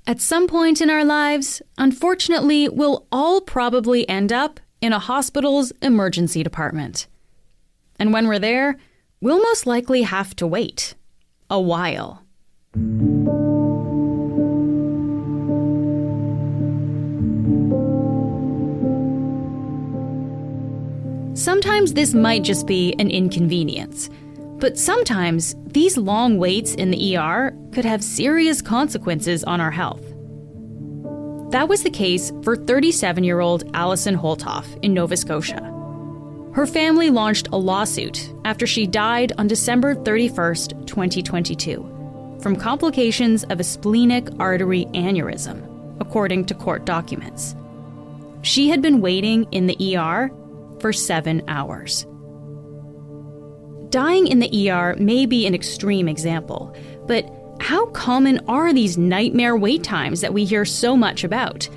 At some point in our lives, unfortunately, we'll all probably end up in a hospital's emergency department. And when we're there, we'll most likely have to wait a while. Sometimes this might just be an inconvenience, but sometimes these long waits in the ER could have serious consequences on our health. That was the case for 37-year-old Alison Holtoff in Nova Scotia. Her family launched a lawsuit after she died on December 31st, 2022, from complications of a splenic artery aneurysm, according to court documents. She had been waiting in the ER for 7 hours. Dying in the ER may be an extreme example, but how common are these nightmare wait times that we hear so much about?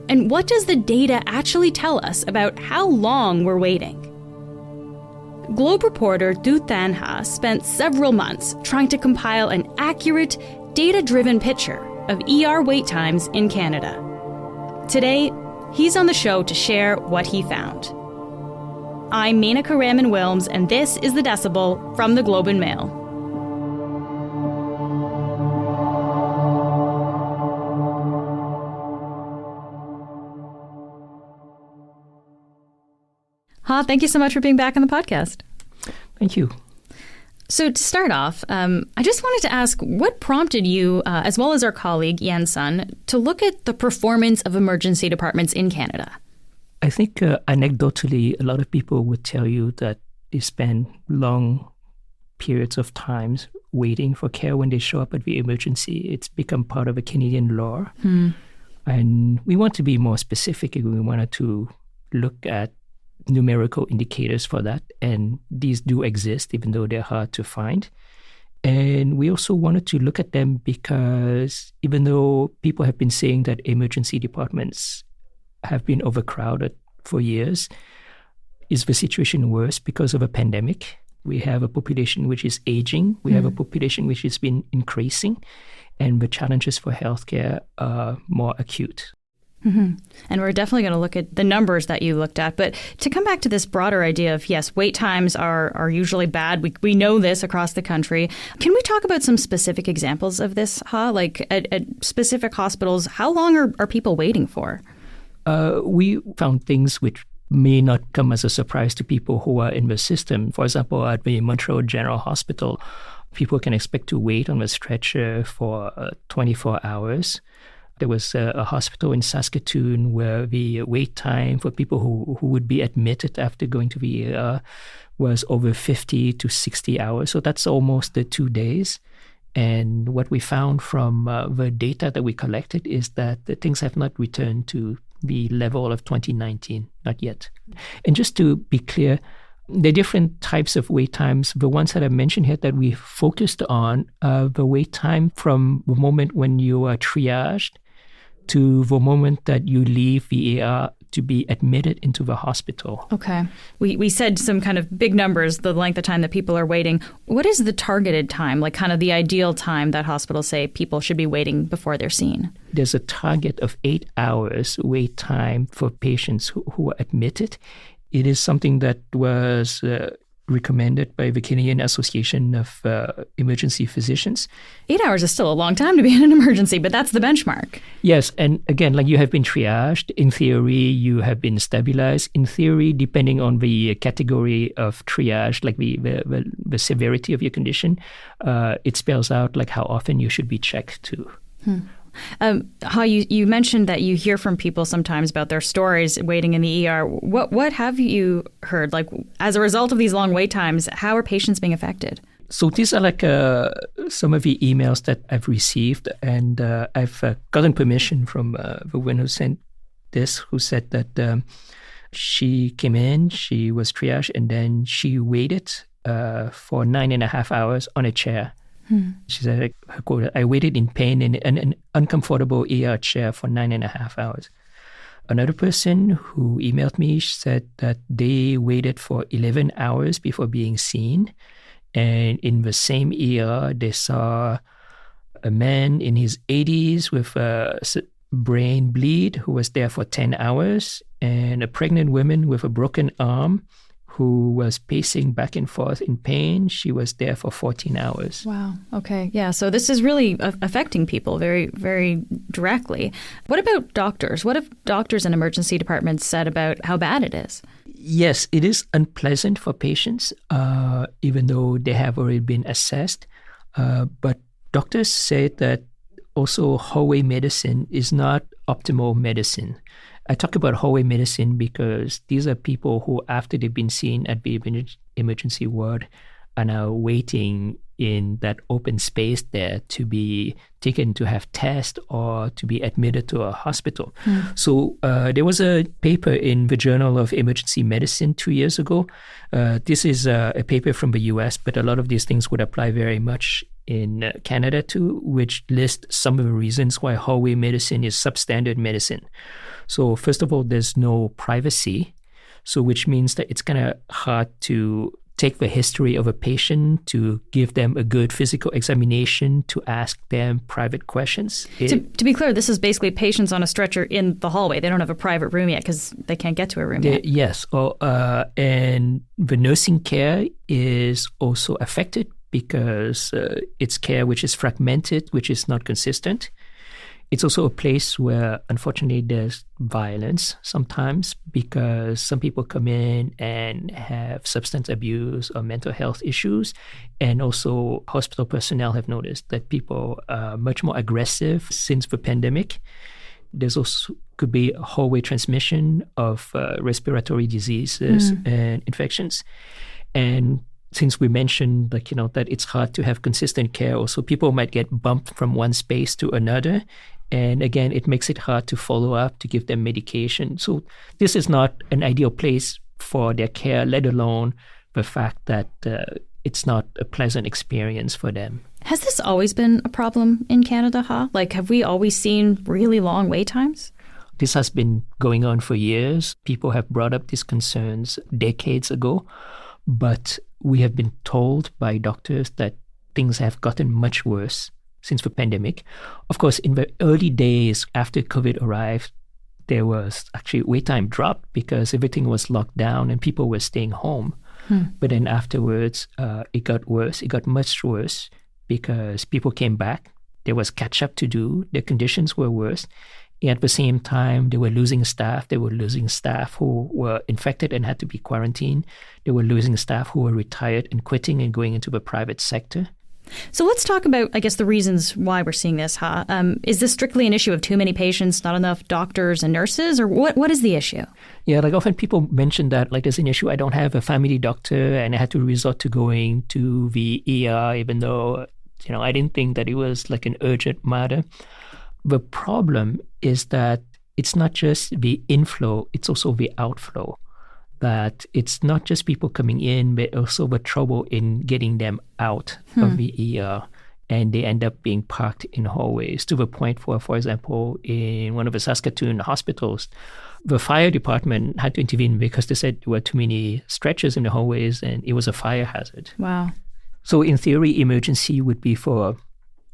And what does the data actually tell us about how long we're waiting? Globe reporter Tu Thanh Ha spent several months trying to compile an accurate, data-driven picture of ER wait times in Canada. Today, he's on the show to share what he found. I'm Menaka Raman-Wilms, and this is The Decibel from the Globe and Mail. Ha, thank you so much for being back on the podcast. Thank you. So to start off, I just wanted to ask, what prompted you, as well as our colleague Yan Sun, to look at the performance of emergency departments in Canada? I think anecdotally, a lot of people would tell you that they spend long periods of times waiting for care when they show up at the emergency. It's become part of a Canadian law. And we want to be more specific. We wanted to look at numerical indicators for that. And these do exist, even though they're hard to find. And we also wanted to look at them because even though people have been saying that emergency departments have been overcrowded for years, is the situation worse because of a pandemic? We have a population which is aging. We have a population which has been increasing. And the challenges for healthcare are more acute. And we're definitely going to look at the numbers that you looked at. But to come back to this broader idea of, yes, wait times are usually bad. We know this across the country. Can we talk about some specific examples of this, Ha? Like at specific hospitals, how long are people waiting for? We found things which may not come as a surprise to people who are in the system. For example, at the Montreal General Hospital, people can expect to wait on the stretcher for 24 hours. There was a hospital in Saskatoon where the wait time for people who would be admitted after going to the ER was over 50 to 60 hours. So that's almost 2 days. And what we found from the data that we collected is that the things have not returned to the level of 2019, not yet. And just to be clear, the different types of wait times, the ones that I mentioned here that we focused on, the wait time from the moment when you are triaged to the moment that you leave the ER to be admitted into the hospital. Okay. We said some kind of big numbers, the length of time that people are waiting. What is the targeted time, like kind of the ideal time that hospitals say people should be waiting before they're seen? There's a target of 8 hours wait time for patients who are admitted. It is something that was recommended by the Canadian Association of Emergency Physicians. 8 hours is still a long time to be in an emergency, but that's the benchmark. Yes, and again, like you have been triaged. In theory, you have been stabilized. In theory, depending on the category of triage, like the severity of your condition, it spells out like how often you should be checked too. How you mentioned that you hear from people sometimes about their stories waiting in the ER. What have you heard? Like, as a result of these long wait times, how are patients being affected? So these are like some of the emails that I've received, and I've gotten permission from the woman who sent this, who said that she came in, she was triaged, and then she waited for 9.5 hours on a chair. She said, her quote, "I waited in pain in an uncomfortable ER chair for 9.5 hours." Another person who emailed me said that they waited for 11 hours before being seen. And in the same ER, they saw a man in his 80s with a brain bleed who was there for 10 hours, and a pregnant woman with a broken arm who was pacing back and forth in pain. She was there for 14 hours. Wow. Okay. Yeah. So this is really affecting people very, very directly. What about doctors? What have doctors and emergency departments said about how bad it is? Yes, it is unpleasant for patients, even though they have already been assessed. But doctors say that also hallway medicine is not optimal medicine. I talk about hallway medicine because these are people who, after they've been seen at the emergency ward, are now waiting in that open space there to be taken to have tests or to be admitted to a hospital. So there was a paper in the Journal of Emergency Medicine 2 years ago. This is a paper from the US, but a lot of these things would apply very much in Canada too, which lists some of the reasons why hallway medicine is substandard medicine. So first of all, there's no privacy, so which means that it's kind of hard to take the history of a patient, to give them a good physical examination, to ask them private questions. To be clear, this is basically patients on a stretcher in the hallway. They don't have a private room yet because they can't get to a room yet. Yes, and the nursing care is also affected because it's care which is fragmented, which is not consistent. It's also a place where, unfortunately, there's violence sometimes because some people come in and have substance abuse or mental health issues. And also hospital personnel have noticed that people are much more aggressive since the pandemic. There's also could be a hallway transmission of respiratory diseases and infections. And since we mentioned, that it's hard to have consistent care, also people might get bumped from one space to another. And again, it makes it hard to follow up, to give them medication. So this is not an ideal place for their care, let alone the fact that it's not a pleasant experience for them. Has this always been a problem in Canada, Ha? Have we always seen really long wait times? This has been going on for years. People have brought up these concerns decades ago, but we have been told by doctors that things have gotten much worse since the pandemic. Of course, in the early days after COVID arrived, there was actually wait time dropped because everything was locked down and people were staying home. But then afterwards, it got worse. It got much worse because people came back. There was catch up to do. The conditions were worse. And at the same time, they were losing staff. They were losing staff who were infected and had to be quarantined. They were losing staff who were retired and quitting and going into the private sector. So let's talk about, I guess, the reasons why we're seeing this, Ha. Is this strictly an issue of too many patients, not enough doctors and nurses, or what is the issue? Yeah, often people mention that, there's an issue. I don't have a family doctor and I had to resort to going to the ER, even though, I didn't think that it was an urgent matter. The problem is that it's not just the inflow, it's also the outflow. That it's not just people coming in, but also the trouble in getting them out of the ER. And they end up being parked in hallways to the point where, for example, in one of the Saskatoon hospitals, the fire department had to intervene because they said there were too many stretchers in the hallways and it was a fire hazard. Wow. So in theory, emergency would be for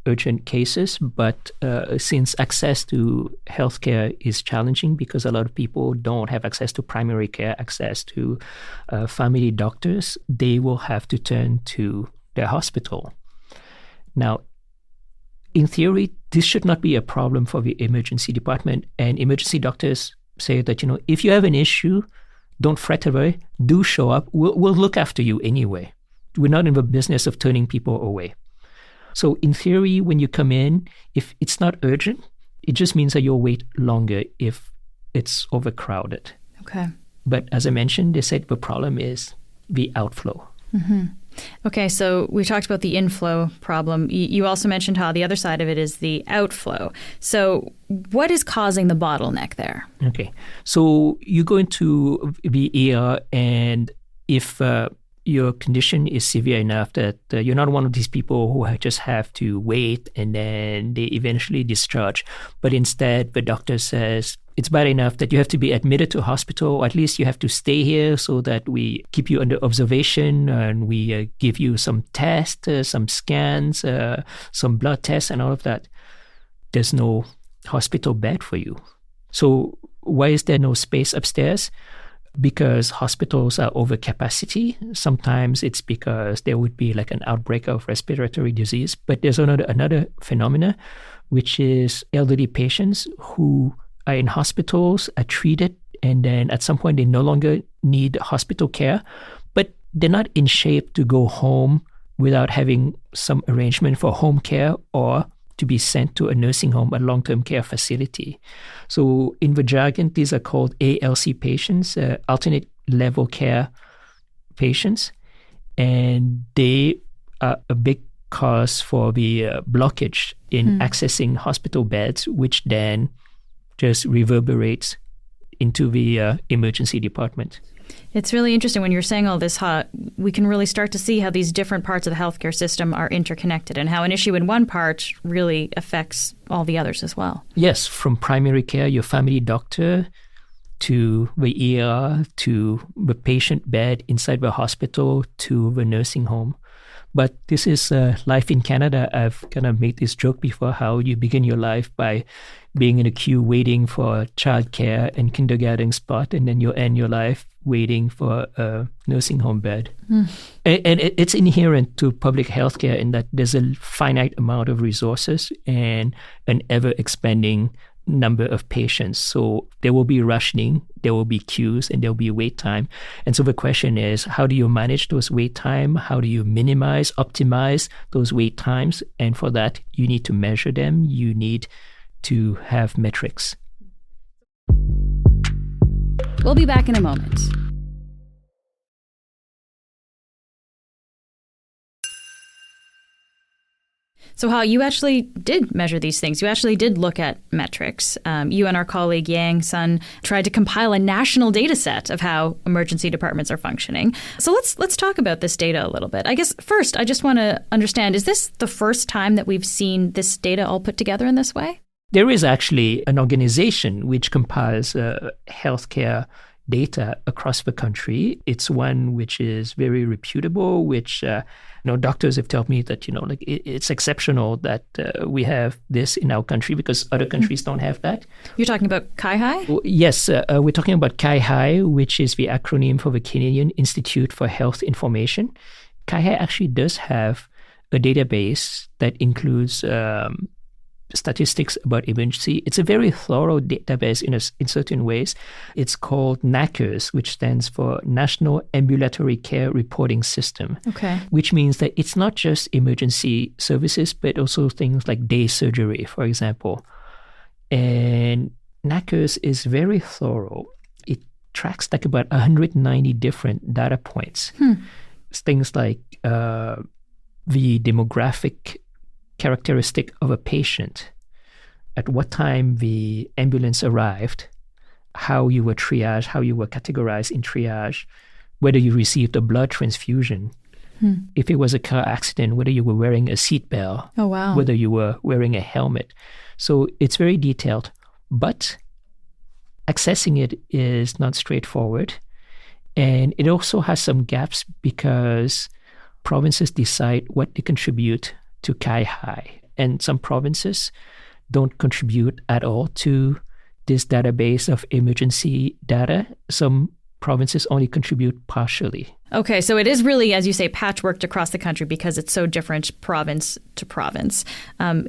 urgent cases, but since access to healthcare is challenging because a lot of people don't have access to primary care, access to family doctors, they will have to turn to their hospital. Now, in theory, this should not be a problem for the emergency department, and emergency doctors say that, if you have an issue, don't fret away, do show up, we'll look after you anyway. We're not in the business of turning people away. So in theory, when you come in, if it's not urgent, it just means that you'll wait longer if it's overcrowded. Okay. But as I mentioned, they said the problem is the outflow. Okay, so we talked about the inflow problem. You also mentioned how the other side of it is the outflow. So what is causing the bottleneck there? Okay, so you go into the ER, and if your condition is severe enough that you're not one of these people who just have to wait and then they eventually discharge. But instead, the doctor says it's bad enough that you have to be admitted to a hospital, or at least you have to stay here so that we keep you under observation and we give you some tests, some scans, some blood tests and all of that. There's no hospital bed for you. So why is there no space upstairs? Because hospitals are over capacity. Sometimes it's because there would be like an outbreak of respiratory disease. But there's another phenomena, which is elderly patients who are in hospitals, are treated, and then at some point they no longer need hospital care, but they're not in shape to go home without having some arrangement for home care or to be sent to a nursing home, a long-term care facility. So in the jargon, these are called ALC patients, alternate level care patients, and they are a big cause for the blockage in accessing hospital beds, which then just reverberates into the emergency department. It's really interesting when you're saying all this, how we can really start to see how these different parts of the healthcare system are interconnected and how an issue in one part really affects all the others as well. Yes, from primary care, your family doctor, to the ER, to the patient bed inside the hospital, to the nursing home. But this is life in Canada. I've kind of made this joke before, how you begin your life by being in a queue waiting for childcare and kindergarten spot, and then you end your life waiting for a nursing home bed. And it's inherent to public healthcare in that there's a finite amount of resources and an ever-expanding number of patients. So there will be rationing, there will be queues, and there will be wait time. And so the question is, how do you manage those wait time? How do you minimize, optimize those wait times? And for that, you need to measure them. You need to have metrics. We'll be back in a moment. So how you actually did measure these things. You actually did look at metrics. You and our colleague Yang Sun tried to compile a national data set of how emergency departments are functioning. So let's talk about this data a little bit. I guess first, I just want to understand, is this the first time that we've seen this data all put together in this way? There is actually an organization which compiles healthcare data across the country. It's one which is very reputable, which doctors have told me that it's exceptional that we have this in our country because other countries don't have that. You're talking about CIHI? Yes, we're talking about CIHI, which is the acronym for the Canadian Institute for Health Information. CIHI actually does have a database that includes statistics about emergency. It's a very thorough database in certain ways. It's called NACERS, which stands for National Ambulatory Care Reporting System. Okay. Which means that it's not just emergency services, but also things like day surgery, for example. And NACERS is very thorough. It tracks like about 190 different data points. It's things like the demographic characteristic of a patient, at what time the ambulance arrived, how you were triaged, how you were categorized in triage, whether you received a blood transfusion, if it was a car accident, whether you were wearing a seatbelt, whether you were wearing a helmet. So it's very detailed, but accessing it is not straightforward. And it also has some gaps because provinces decide what they contribute to CIHI, and some provinces don't contribute at all to this database of emergency data. Some provinces only contribute partially. Okay, so it is really, as you say, patchworked across the country because it's so different province to province.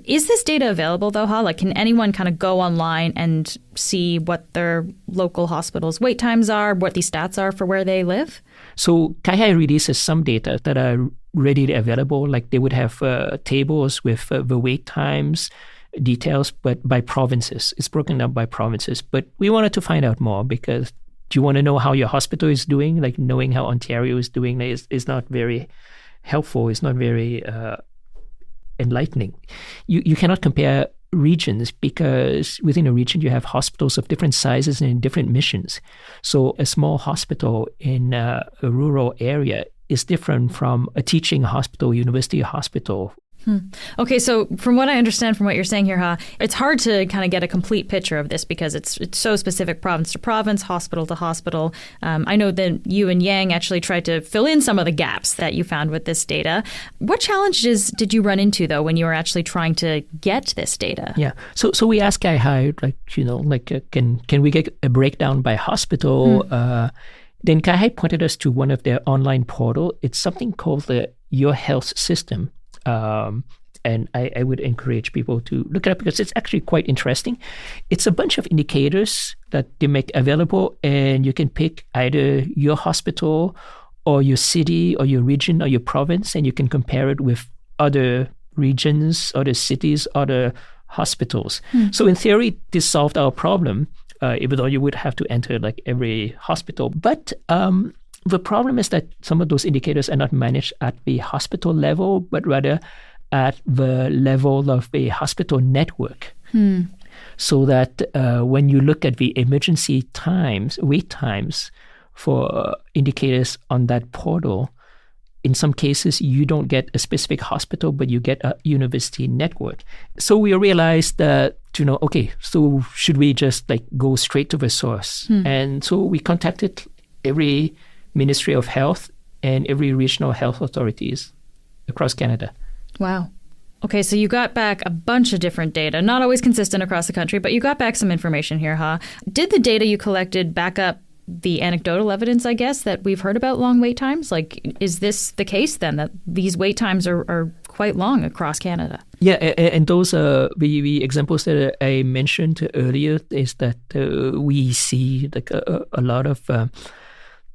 Is this data available, though, Ha? Like, can anyone kind of go online and see what their local hospital's wait times are, what these stats are for where they live? So CIHI releases some data that are readily available, like they would have tables with the wait times, details, but by provinces. It's broken up by provinces. But we wanted to find out more because do you want to know how your hospital is doing? Like knowing how Ontario is doing is not very helpful. It's not very enlightening. You cannot compare regions because within a region you have hospitals of different sizes and different missions. So a small hospital in a rural area is different from a teaching hospital, university hospital. Okay, so from what I understand from what you're saying here, Ha, it's hard to kind of get a complete picture of this because it's so specific province to province, hospital to hospital. I know that you and Yang actually tried to fill in some of the gaps that you found with this data. What challenges did you run into, though, when you were actually trying to get this data? Yeah, so we asked Kai-Hai, can we get a breakdown by hospital? Then Kai-Hai pointed us to one of their online portal. It's something called the Your Health System. And I would encourage people to look it up because it's actually quite interesting. It's a bunch of indicators that they make available, and you can pick either your hospital or your city or your region or your province, and you can compare it with other regions, other cities, other hospitals. So in theory, this solved our problem, even though you would have to enter like every hospital. But the problem is that some of those indicators are not managed at the hospital level, but rather at the level of a hospital network. So that when you look at the emergency times, wait times for indicators on that portal, in some cases you don't get a specific hospital, but you get a university network. So we realized that, okay, so should we just like go straight to the source? And so we contacted every Ministry of Health and every regional health authorities across Canada. Wow. Okay, so you got back a bunch of different data, not always consistent across the country, but you got back some information here, Ha. Did the data you collected back up the anecdotal evidence, I guess, that we've heard about long wait times? Like, is this the case then, that these wait times are quite long across Canada? Yeah, and those are the examples that I mentioned earlier, is that we see like a lot of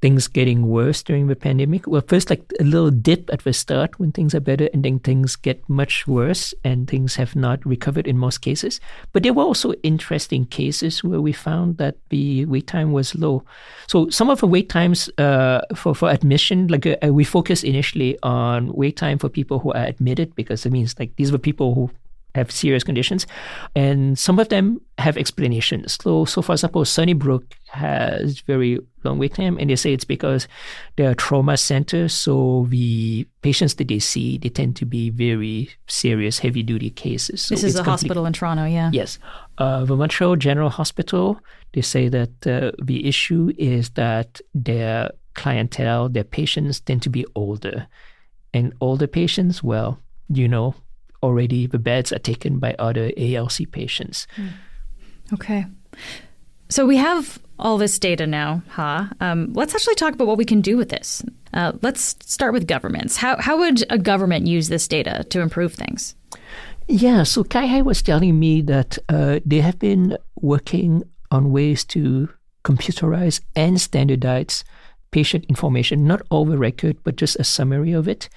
things getting worse during the pandemic. Well, first like a little dip at the start when things are better, and then things get much worse and things have not recovered in most cases. But there were also interesting cases where we found that the wait time was low. So some of the wait times for admission, like we focused initially on wait time for people who are admitted, because it means like these were people who have serious conditions, and some of them have explanations. So for example, Sunnybrook has very long wait time, and they say it's because they're a trauma center, so the patients that they see, they tend to be very serious, heavy-duty cases. So this is a hospital in Toronto, yeah. Yes. The Montreal General Hospital, they say that the issue is that their clientele, their patients tend to be older. And older patients, well, already the beds are taken by other ALC patients. Okay. So we have all this data now, Ha. Let's actually talk about what we can do with this. Let's start with governments. How would a government use this data to improve things? Yeah, so Kai-Hai was telling me that they have been working on ways to computerize and standardize patient information, not all the record, but just a summary of it.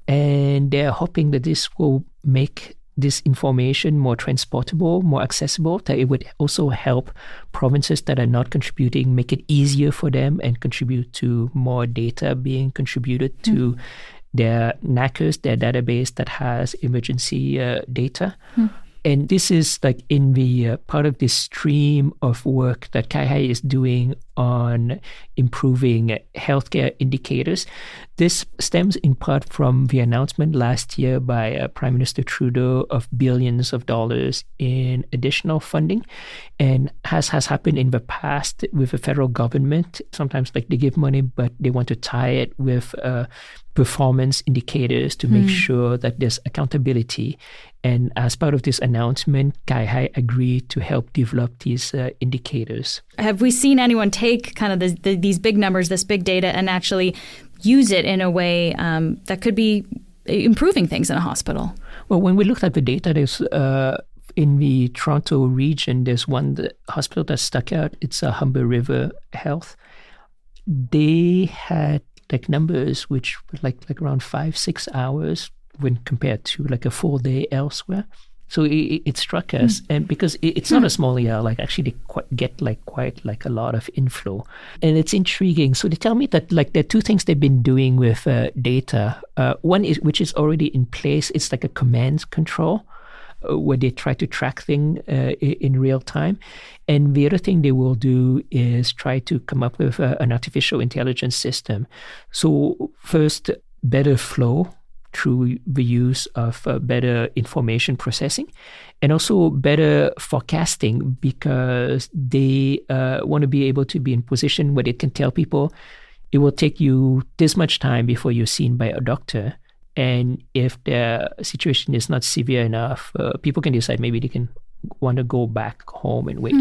And they're hoping that this will make this information more transportable, more accessible, that it would also help provinces that are not contributing, make it easier for them and contribute to more data being contributed to their NACRS, their database that has emergency data. And this is like in the part of this stream of work that Kai-Hai is doing on improving healthcare indicators. This stems in part from the announcement last year by Prime Minister Trudeau of billions of dollars in additional funding, and has happened in the past with the federal government. Sometimes like they give money, but they want to tie it with performance indicators to make sure that there's accountability. And as part of this announcement, Kai-Hai agreed to help develop these indicators. Have we seen anyone take kind of these big numbers, this big data, and actually use it in a way that could be improving things in a hospital? Well, when we looked at the data, there's in the Toronto region, there's one hospital that stuck out. It's Humber River Health. They had like numbers which were like around 5-6 hours when compared to like a full day elsewhere. So it struck us, and because it's not a small ER, like actually they get like quite like a lot of inflow, and it's intriguing. So they tell me that like there are two things they've been doing with data. One is which is already in place. It's like a command control. where they try to track things in real time. And the other thing they will do is try to come up with an artificial intelligence system. So first, better flow through the use of better information processing, and also better forecasting, because they want to be able to be in position where they can tell people it will take you this much time before you're seen by a doctor. And if the situation is not severe enough, people can decide maybe they can want to go back home and wait.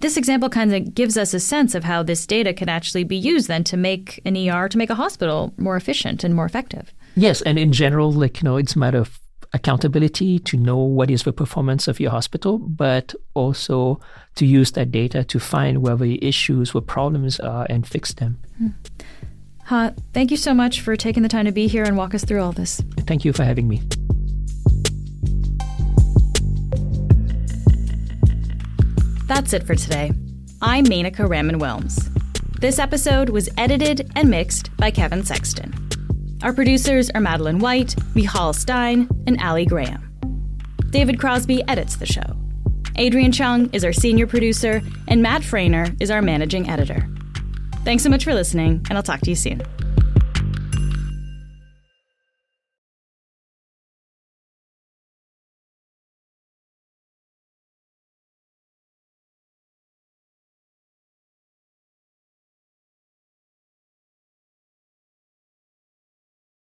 This example kind of gives us a sense of how this data can actually be used then to make an ER, to make a hospital more efficient and more effective. Yes, and in general, it's a matter of accountability to know what is the performance of your hospital, but also to use that data to find where the issues, where problems are, and fix them. Ha, thank you so much for taking the time to be here and walk us through all this. Thank you for having me. That's it for today. I'm Menaka Raman-Wilms. This episode was edited and mixed by Kevin Sexton. Our producers are Madeline White, Michal Stein, and Ali Graham. David Crosby edits the show. Adrian Chung is our senior producer, and Matt Frainer is our managing editor. Thanks so much for listening, and I'll talk to you soon.